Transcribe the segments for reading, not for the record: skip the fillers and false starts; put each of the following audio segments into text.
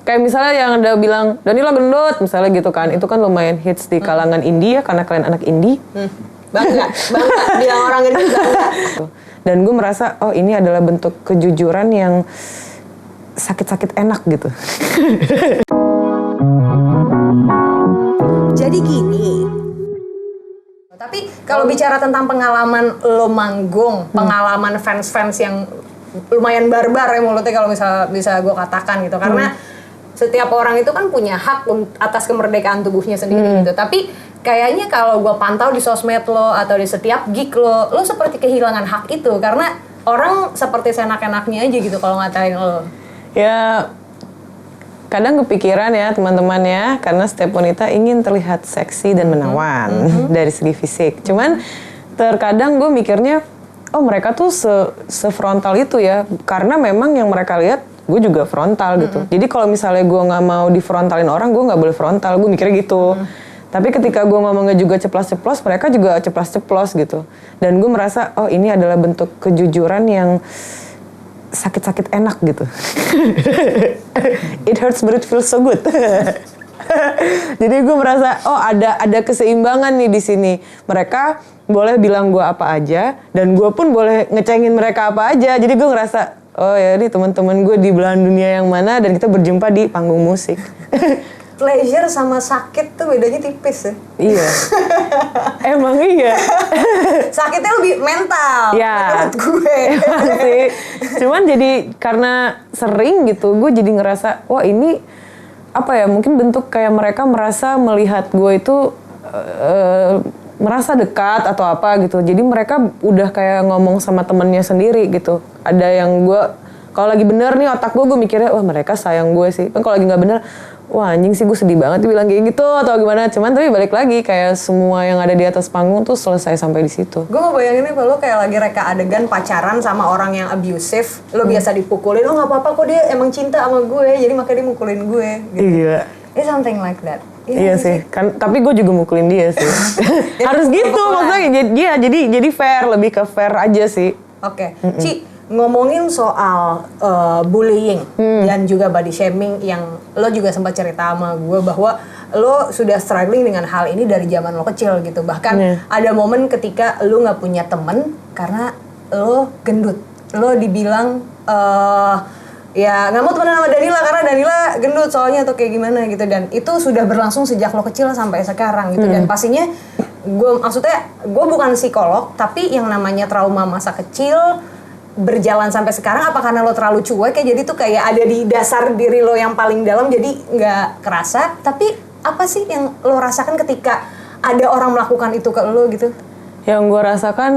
Kayak misalnya yang ada bilang Danila gendut misalnya gitu kan, itu kan lumayan hits di kalangan indie ya karena kalian anak indie. Bangga bilang orang gendut bangga. Dan gue merasa oh ini adalah bentuk kejujuran yang sakit-sakit enak gitu. Jadi gini. Tapi kalau bicara tentang pengalaman lo manggung, pengalaman fans-fans yang lumayan barbar ya mulutnya kalau bisa gue katakan gitu, karena setiap orang itu kan punya hak atas kemerdekaan tubuhnya sendiri gitu. Tapi kayaknya kalau gue pantau di sosmed lo atau di setiap gig lo seperti kehilangan hak itu karena orang seperti seenak-enaknya aja gitu kalau ngatain lo. Ya kadang kepikiran ya teman-teman ya, karena setiap wanita ingin terlihat seksi dan menawan dari segi fisik. Cuman terkadang gue mikirnya, oh mereka tuh sefrontal itu ya, karena memang yang mereka lihat gue juga frontal gitu. Jadi kalau misalnya gue nggak mau difrontalin orang, gue nggak boleh frontal. Gue mikirnya gitu. Tapi ketika gue ngomongnya juga ceplos-ceplos, mereka juga ceplos-ceplos gitu. Dan gue merasa, oh ini adalah bentuk kejujuran yang sakit-sakit enak gitu. It hurts but it feels so good. Jadi gue merasa, oh ada keseimbangan nih di sini. Mereka boleh bilang gue apa aja, dan gue pun boleh ngecengin mereka apa aja. Jadi gue ngerasa, oh ya ini teman-teman gue di belahan dunia yang mana, dan kita berjumpa di panggung musik. Pleasure sama sakit tuh bedanya tipis ya? Iya. Emang iya. Sakitnya lebih mental ya, menurut gue. Emang sih. Cuman jadi karena sering gitu, gue jadi ngerasa, wah ini apa ya, mungkin bentuk kayak mereka merasa melihat gue itu merasa dekat atau apa gitu. Jadi mereka udah kayak ngomong sama temennya sendiri gitu. Ada yang gue, kalau lagi bener nih otak gue mikirnya, wah mereka sayang gue sih. Kan kalau lagi nggak bener, wah anjing sih gue sedih banget dibilang kayak gitu atau gimana. Cuman tapi balik lagi kayak semua yang ada di atas panggung tuh selesai sampai di situ. Gue ngebayanginnya kalau lo kayak lagi reka adegan pacaran sama orang yang abusive, lo biasa dipukulin, oh nggak apa-apa kok dia emang cinta sama gue, jadi makanya dia mukulin gue. Gitu. Iya. It's something like that. Iya sih. Kan, tapi gue juga mukulin dia sih. Harus gitu maksudnya. Jadi fair, lebih ke fair aja sih. Oke. Ci, ngomongin soal bullying dan juga body shaming yang lo juga sempat cerita sama gue bahwa lo sudah struggling dengan hal ini dari zaman lo kecil gitu. Bahkan ada momen ketika lo nggak punya temen karena lo gendut. Lo dibilang ya nggak mau temenan sama Danila karena Danila gendut soalnya atau kayak gimana gitu, dan itu sudah berlangsung sejak lo kecil sampai sekarang gitu. Dan pastinya gue bukan psikolog, tapi yang namanya trauma masa kecil berjalan sampai sekarang, apa karena lo terlalu cuek ya, jadi tuh kayak ada di dasar diri lo yang paling dalam jadi nggak kerasa. Tapi apa sih yang lo rasakan ketika ada orang melakukan itu ke lo gitu? Yang gue rasakan,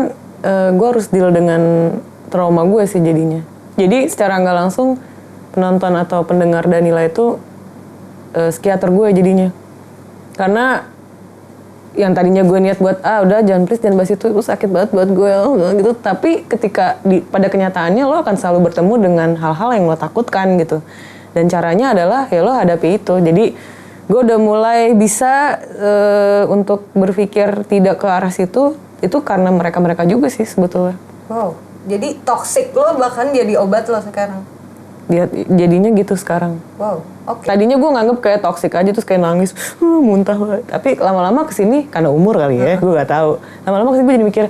gue harus deal dengan trauma gue sih jadinya. Jadi secara nggak langsung penonton atau pendengar Danila itu psikiater gue jadinya. Karena yang tadinya gue niat buat udah jangan bahas itu sakit banget buat gue gitu. Tapi ketika pada kenyataannya lo akan selalu bertemu dengan hal-hal yang lo takutkan gitu. Dan caranya adalah ya lo hadapi itu. Jadi gue udah mulai bisa untuk berpikir tidak ke arah situ. Itu karena mereka juga sih sebetulnya. Wow. Jadi toxic lo bahkan jadi obat lo sekarang? Jadinya gitu sekarang. Wow, oke. Tadinya gue nganggep kayak toxic aja terus kayak nangis, muntah banget. Tapi lama-lama kesini karena umur kali ya, gue gak tahu. Lama-lama kesini gue jadi mikir,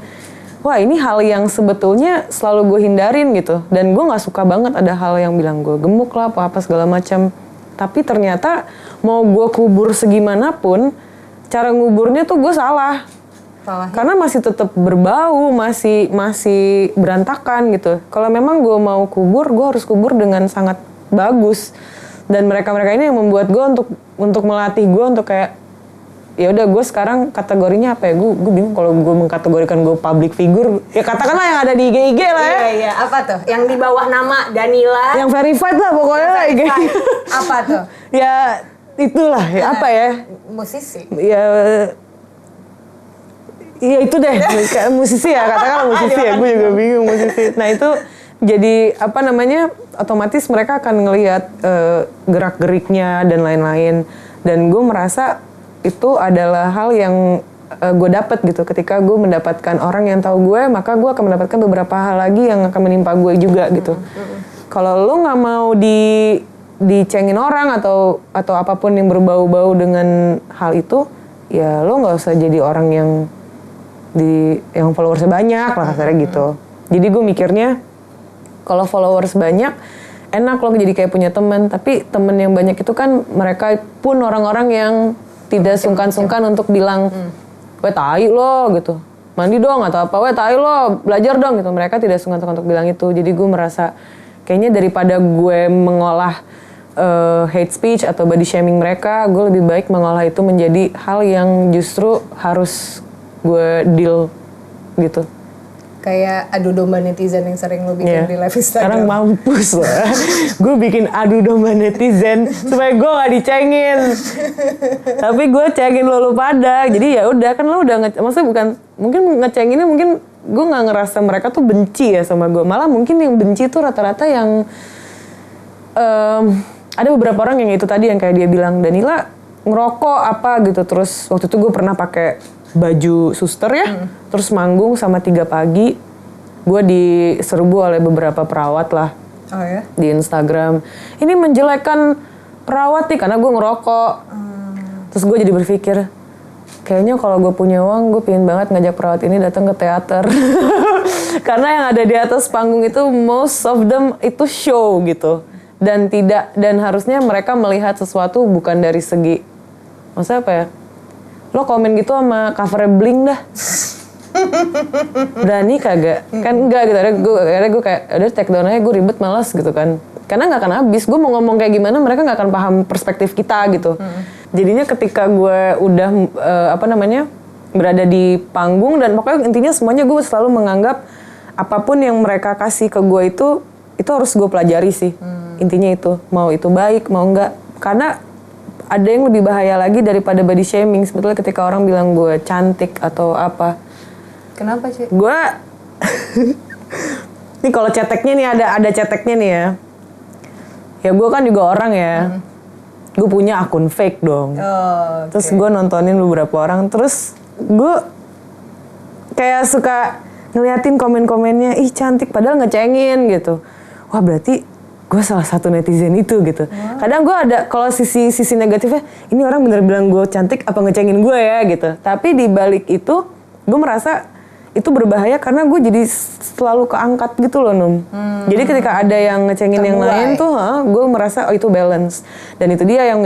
wah ini hal yang sebetulnya selalu gue hindarin gitu. Dan gue gak suka banget ada hal yang bilang gue gemuk lah, apa segala macam. Tapi ternyata mau gue kubur segimanapun, cara nguburnya tuh gue salah. Karena masih tetap berbau, masih berantakan gitu. Kalau memang gue mau kubur, gue harus kubur dengan sangat bagus. Dan mereka ini yang membuat gue untuk melatih gue untuk kayak, ya udah gue sekarang kategorinya apa ya? Gue bingung kalau gue mengkategorikan gue public figure. Ya katakanlah yang ada di IG lah ya. Iya, apa tuh? Yang di bawah nama Danila. Yang verified lah pokoknya lah IG. Apa tuh? Ya itulah, ya, apa ya? Musisi. Iya itu deh, musisi ya, katakanlah musisi ya, gue juga bingung musisi. Nah itu jadi apa namanya, otomatis mereka akan ngelihat gerak-geriknya dan lain-lain. Dan gue merasa itu adalah hal yang gue dapat gitu. Ketika gue mendapatkan orang yang tahu gue, maka gue akan mendapatkan beberapa hal lagi yang akan menimpa gue juga gitu. Kalau lo nggak mau dicengin orang atau apapun yang berbau-bau dengan hal itu, ya lo nggak usah jadi orang yang followersnya banyak lah kasarnya gitu. Jadi gue mikirnya kalau followers banyak enak lo jadi kayak punya teman, tapi temen yang banyak itu kan mereka pun orang-orang yang tidak sungkan-sungkan untuk bilang, weh tai lo gitu, mandi dong atau apa, weh tai lo belajar dong gitu. Mereka tidak sungkan-sungkan untuk bilang itu. Jadi gue merasa kayaknya daripada gue mengolah hate speech atau body shaming mereka, gue lebih baik mengolah itu menjadi hal yang justru harus gue deal gitu. Kayak adu domba netizen yang sering lo bikin di live Instagram. Sekarang mampus loh. Gue bikin adu domba netizen supaya gue gak dicengin. Tapi gue cengin lo pada. Jadi ya udah kan lo udah maksudnya bukan mungkin ngecenginnya mungkin gue nggak ngerasa mereka tuh benci ya sama gue. Malah mungkin yang benci tuh rata-rata yang ada beberapa orang yang itu tadi yang kayak dia bilang, Danila ngerokok apa gitu. Terus waktu itu gue pernah pakai baju suster ya, terus manggung sama 3 pagi, gue diserbu oleh beberapa perawat lah di Instagram. Ini menjelekkan perawat nih karena gue ngerokok. Terus gue jadi berpikir, kayaknya kalau gue punya uang, gue pengen banget ngajak perawat ini datang ke teater. Karena yang ada di atas panggung itu most of them itu show gitu, dan harusnya mereka melihat sesuatu bukan dari segi, maksudnya apa ya? Lo komen gitu sama covernya Blink dah. Berani kagak? Kan enggak gitu. Akhirnya gue kayak, udah take down aja, gue ribet malas gitu kan. Karena gak akan habis. Gue mau ngomong kayak gimana, mereka gak akan paham perspektif kita gitu. Jadinya ketika gue udah, berada di panggung, dan pokoknya intinya semuanya gue selalu menganggap apapun yang mereka kasih ke gue itu harus gue pelajari sih. Intinya itu. Mau itu baik, mau enggak. Karena ada yang lebih bahaya lagi daripada body shaming sebetulnya ketika orang bilang gue cantik atau apa. Kenapa sih? Gue nih kalau ceteknya nih ada ceteknya nih ya. Ya gue kan juga orang ya. Gue punya akun fake dong. Terus gue nontonin beberapa orang, terus gue kayak suka ngeliatin komen-komennya, ih cantik padahal ngecengin gitu. Wah berarti gue salah satu netizen itu gitu. Kadang gue ada kalau sisi negatifnya, ini orang bener bilang gue cantik apa ngecengin gue ya gitu. Tapi di balik itu gue merasa itu berbahaya karena gue jadi selalu keangkat gitu loh Num. Jadi ketika ada yang ngecengin yang lain tuh, gue merasa oh itu balance. Dan itu dia yang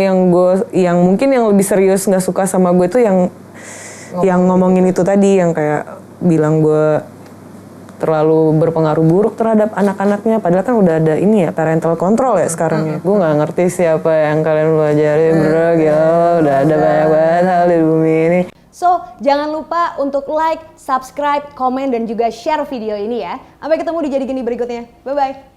mungkin yang lebih serius nggak suka sama gue itu yang ngomongin itu tadi, yang kayak bilang gue terlalu berpengaruh buruk terhadap anak-anaknya, padahal kan udah ada ini ya, parental control ya sekarang ya. Gue nggak ngerti siapa yang kalian pelajari bro, gitu. Udah ada banyak banget hal di bumi ini. So, jangan lupa untuk like, subscribe, komen, dan juga share video ini ya. Sampai ketemu di Jadi Gini berikutnya. Bye-bye.